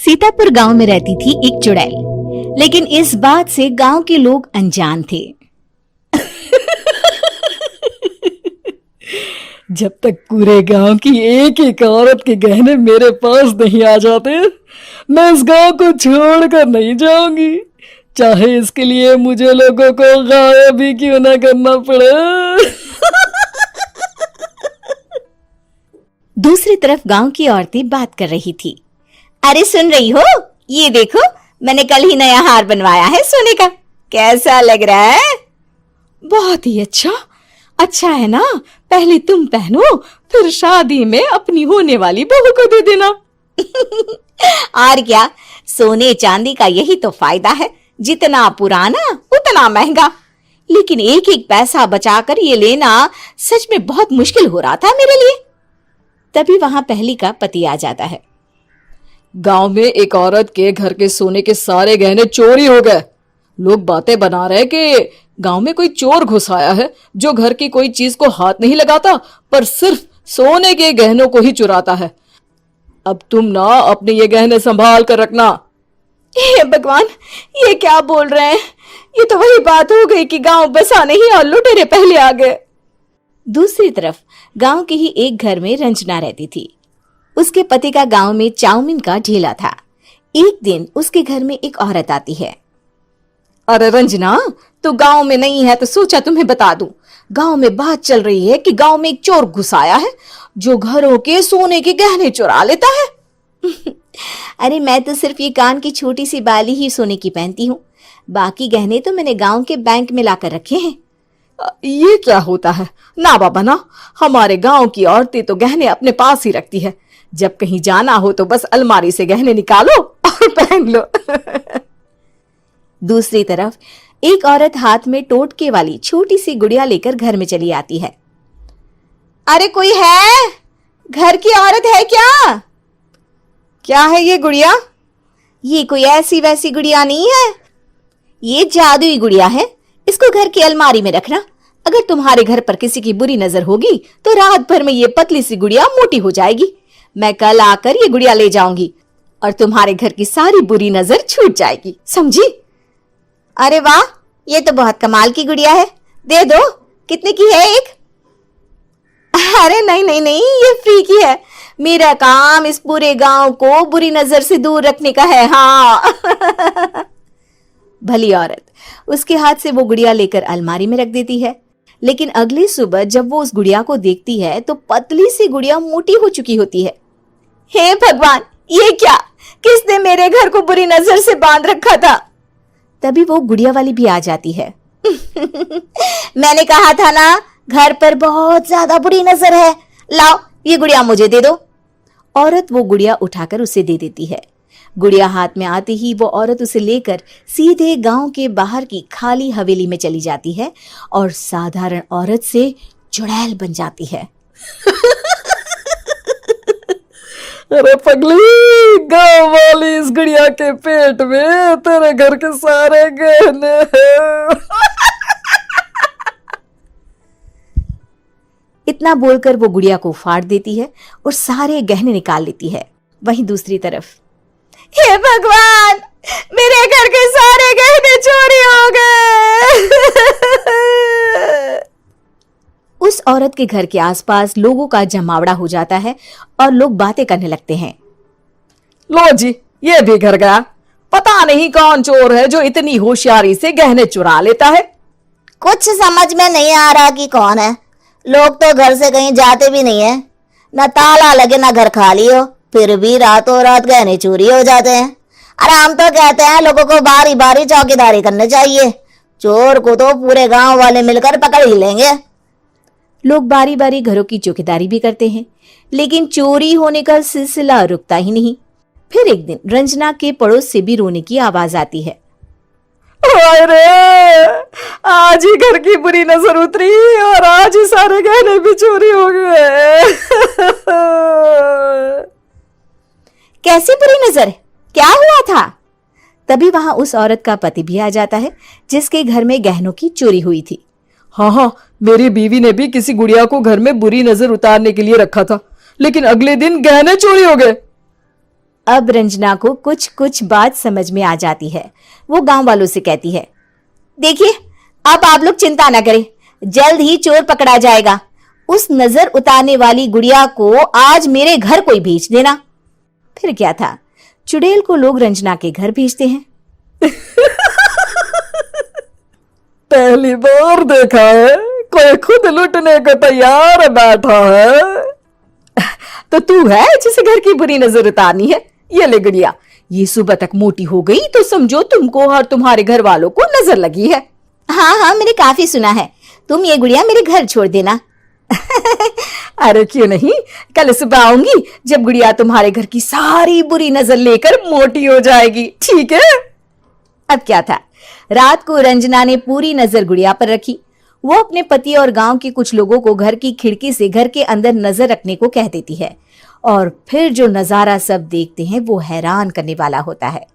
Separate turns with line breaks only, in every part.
सीतापुर गांव में रहती थी एक चुड़ैल, लेकिन इस बात से गांव के लोग अनजान थे।
जब तक पूरे गांव की एक एक औरत के गहने मेरे पास नहीं आ जाते, मैं इस गांव को छोड़कर नहीं जाऊंगी, चाहे इसके लिए मुझे लोगों को गायब भी क्यों ना करना पड़े।
दूसरी तरफ गांव की औरतें बात कर रही थी। अरे सुन रही हो, ये देखो, मैंने कल ही नया हार बनवाया है सोने का, कैसा लग रहा है?
बहुत ही अच्छा। अच्छा है ना, पहले तुम पहनो, फिर शादी में अपनी होने वाली बहू को दे देना।
और क्या, सोने चांदी का यही तो फायदा है, जितना पुराना उतना महंगा। लेकिन एक एक पैसा बचाकर ये लेना सच में बहुत मुश्किल हो रहा था मेरे लिए। तभी वहां पहली का पति आ जाता है।
गांव में एक औरत के घर के सोने के सारे गहने चोरी हो गए। लोग बातें बना रहे कि गांव में कोई चोर घुस आया है जो घर की कोई चीज को हाथ नहीं लगाता, पर सिर्फ सोने के गहनों को ही चुराता है। अब तुम ना अपने ये गहने संभाल कर रखना।
हे भगवान, ये क्या बोल रहे हैं? ये तो वही बात हो गई कि गांव बसा नहीं और लुटेरे पहले आ गए। दूसरी तरफ गांव के ही एक घर में रंजना रहती थी। उसके पति का गांव में चाउमीन का ठेला था। एक दिन उसके घर में एक औरत आती है।
अरे रंजना, तू गांव में नहीं है तो सोचा तुम्हें बता दूं। गांव में बात चल रही है कि गांव में एक चोर घुस आया है जो घरों के सोने के गहने चुरा लेता है।
अरे मैं तो सिर्फ ये कान की छोटी सी बाली ही सोने की पहनती हूँ, बाकी गहने तो मैंने गांव के बैंक में लाकर रखे हैं।
ये क्या होता है? ना बाबा ना, हमारे गांव की औरतें तो गहने अपने पास ही रखती है। जब कहीं जाना हो तो बस अलमारी से गहने निकालो और पहन लो।
दूसरी तरफ एक औरत हाथ में टोटके वाली छोटी सी गुड़िया लेकर घर में चली आती है। अरे कोई है? घर की औरत है क्या?
क्या है ये गुड़िया?
ये कोई ऐसी वैसी गुड़िया नहीं है, ये जादुई गुड़िया है। इसको घर की अलमारी में रखना। अगर तुम्हारे घर पर किसी की बुरी नजर होगी तो रात भर में ये पतली सी गुड़िया मोटी हो जाएगी। मैं कल आकर ये गुड़िया ले जाऊंगी और तुम्हारे घर की सारी बुरी नजर छूट जाएगी, समझी? अरे वाह, ये तो बहुत कमाल की गुड़िया है, दे दो। कितने की है एक? अरे नहीं नहीं नहीं, ये फ्री की है। मेरा काम इस पूरे गांव को बुरी नजर से दूर रखने का है। हाँ। भली औरत उसके हाथ से वो गुड़िया लेकर अलमारी में रख देती है। लेकिन अगली सुबह जब वो उस गुड़िया को देखती है तो पतली सी गुड़िया मोटी हो चुकी होती है। हे भगवान, ये क्या? किसने मेरे घर को बुरी नजर से बांध रखा था? तभी वो गुड़िया वाली भी आ जाती है। मैंने कहा था ना, घर पर बहुत ज्यादा बुरी नजर है। लाओ, ये गुड़िया मुझे दे दो। औरत वो गुड़िया उठाकर उसे दे देती है। गुड़िया हाथ में आते ही वो औरत उसे लेकर सीधे गांव के बाहर की खाली हवेली में चली जाती है और साधारण औरत से चुड़ैल बन जाती है।
अरे पगली, गांव वाली इस गुड़िया के पेट में तेरे घर के सारे गहने हैं।
इतना बोलकर वो गुड़िया को फाड़ देती है और सारे गहने निकाल लेती है। वहीं दूसरी तरफ, हे भगवान, मेरे घर के सारे गहने चोरी हो गए। उस औरत के घर के आसपास लोगों का जमावड़ा हो जाता है और लोग बातें करने लगते हैं।
लो जी, ये भी घर गया। पता नहीं कौन चोर है जो इतनी होशियारी से गहने चुरा लेता है।
कुछ समझ में नहीं आ रहा कि कौन है। लोग तो घर से कहीं जाते भी नहीं है, न ताला लगे न घर खाली हो, फिर भी रातों रात गहने चोरी हो जाते हैं। अरे हम तो कहते हैं लोगों को बारी बारी चौकीदारी करनी चाहिए, चोर को तो पूरे गांव वाले मिलकर पकड़ ही लेंगे।
लोग बारी बारी घरों की चौकीदारी भी करते हैं, लेकिन चोरी होने का सिलसिला रुकता ही नहीं। फिर एक दिन रंजना के पड़ोस से भी रोने की आवाज आती है।
अरे आज ही घर की बुरी नजर उतरी और आज ही सारे गहने भी चोरी हो गए।
कैसी बुरी नजर? क्या हुआ था? तभी वहां उस औरत का पति भी आ जाता है जिसके घर में गहनों की चोरी हुई थी।
हाँ, मेरी बीवी ने भी किसी गुड़िया को घर में बुरी नजर उतारने के लिए रखा था, लेकिन अगले दिन गहने चोरी हो गए।
अब रंजना को कुछ कुछ बात समझ में आ जाती है। वो गांव वालों से कहती है, देखिए अब आप लोग चिंता ना करें, जल्द ही चोर पकड़ा जाएगा। उस नजर उतारने वाली गुड़िया को आज मेरे घर कोई भेज देना। फिर क्या था, चुड़ैल को लोग रंजना के घर भेजते हैं।
पहली बार देखा है कोई खुद लुटने को तैयार बैठा है।
तो तू है जिसे घर की बुरी नजर उतारनी है? ये ले गुड़िया, ये सुबह तक मोटी हो गई तो समझो तुमको और तुम्हारे घर वालों को नजर लगी है। हाँ हाँ, मैंने काफी सुना है। तुम ये गुड़िया मेरे घर छोड़ देना। अरे क्यों नहीं, कल सुबह आऊंगी जब गुड़िया तुम्हारे घर की सारी बुरी नजर लेकर मोटी हो जाएगी, ठीक है? अब क्या था, रात को रंजना ने पूरी नजर गुड़िया पर रखी। वो अपने पति और गांव के कुछ लोगों को घर की खिड़की से घर के अंदर नजर रखने को कह देती है, और फिर जो नजारा सब देखते हैं वो हैरान करने वाला होता है।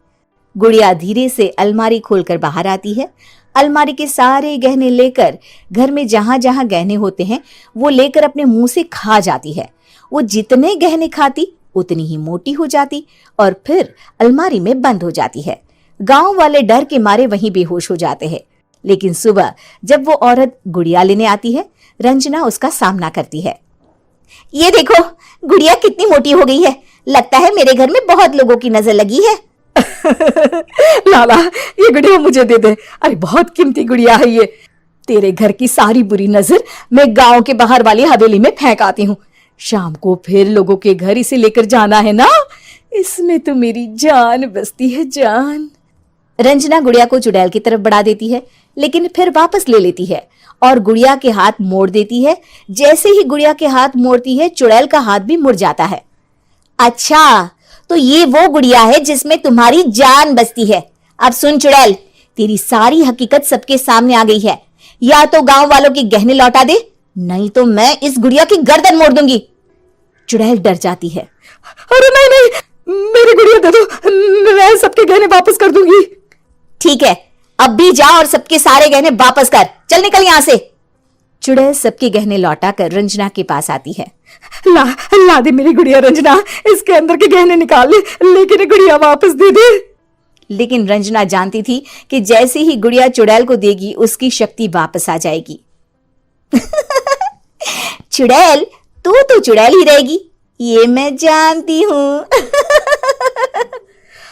गुड़िया धीरे से अलमारी खोलकर बाहर आती है। अलमारी के सारे गहने लेकर घर में जहां जहां गहने होते हैं वो लेकर अपने मुंह से खा जाती है। वो जितने गहने खाती उतनी ही मोटी हो जाती और फिर अलमारी में बंद हो जाती है। गांव वाले डर के मारे वहीं बेहोश हो जाते हैं। लेकिन सुबह जब वो औरत गुड़िया लेने आती है, रंजना उसका सामना करती है। ये देखो, गुड़िया कितनी मोटी हो गई है। लगता है मेरे घर में बहुत लोगों की नजर लगी है।
लाला, ये गुड़िया मुझे दे दे। अरे बहुत कीमती गुड़िया है ये। तेरे घर की सारी बुरी नजर मैं गांव के बाहर वाली हवेली में फेंक आती हूँ। शाम को फिर लोगों के घर इसे लेकर जाना है ना। इसमें तो मेरी जान बसती है, जान।
रंजना गुड़िया को चुड़ैल की तरफ बढ़ा देती है, लेकिन फिर वापस ले लेती है और गुड़िया के हाथ मोड़ देती है। जैसे ही गुड़िया के हाथ मोड़ती है, चुड़ैल का हाथ भी मुड़ जाता है। अच्छा, तो ये वो गुड़िया है जिसमें तुम्हारी जान बसती है। अब सुन चुड़ैल, तेरी सारी हकीकत सबके सामने आ गई है। या तो गांव वालों के गहने लौटा दे, नहीं तो मैं इस गुड़िया की गर्दन मोड़ दूंगी। चुड़ैल डर जाती है।
अरे नहीं नहीं, मेरी गुड़िया दे दो, मैं सबके गहने वापस कर दूंगी।
ठीक है, अब भी जा और सबके सारे गहने वापस कर। चल निकल यहां से। चुड़ैल सबके गहने लौटा कर रंजना के पास आती है।
ला दे मेरी गुड़िया रंजना, इसके अंदर के गहने निकाल ले, लेकिन गुड़िया वापस दे दे।
लेकिन रंजना जानती थी कि जैसे ही गुड़िया चुड़ैल को देगी उसकी शक्ति वापस आ जाएगी। चुड़ैल, तू तो चुड़ैल ही रहेगी, ये मैं जानती हूँ।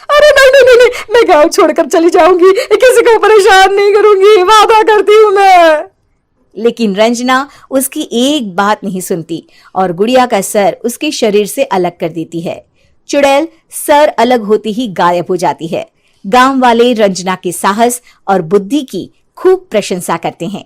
अरे नहीं नहीं नहीं, मैं गांव छोड़कर चली जाऊंगी, किसी को परेशान नहीं करूंगी, वादा करती हूँ मैं।
लेकिन रंजना उसकी एक बात नहीं सुनती और गुड़िया का सर उसके शरीर से अलग कर देती है। चुड़ैल सर अलग होती ही गायब हो जाती है। गांव वाले रंजना के साहस और बुद्धि की खूब प्रशंसा करते हैं।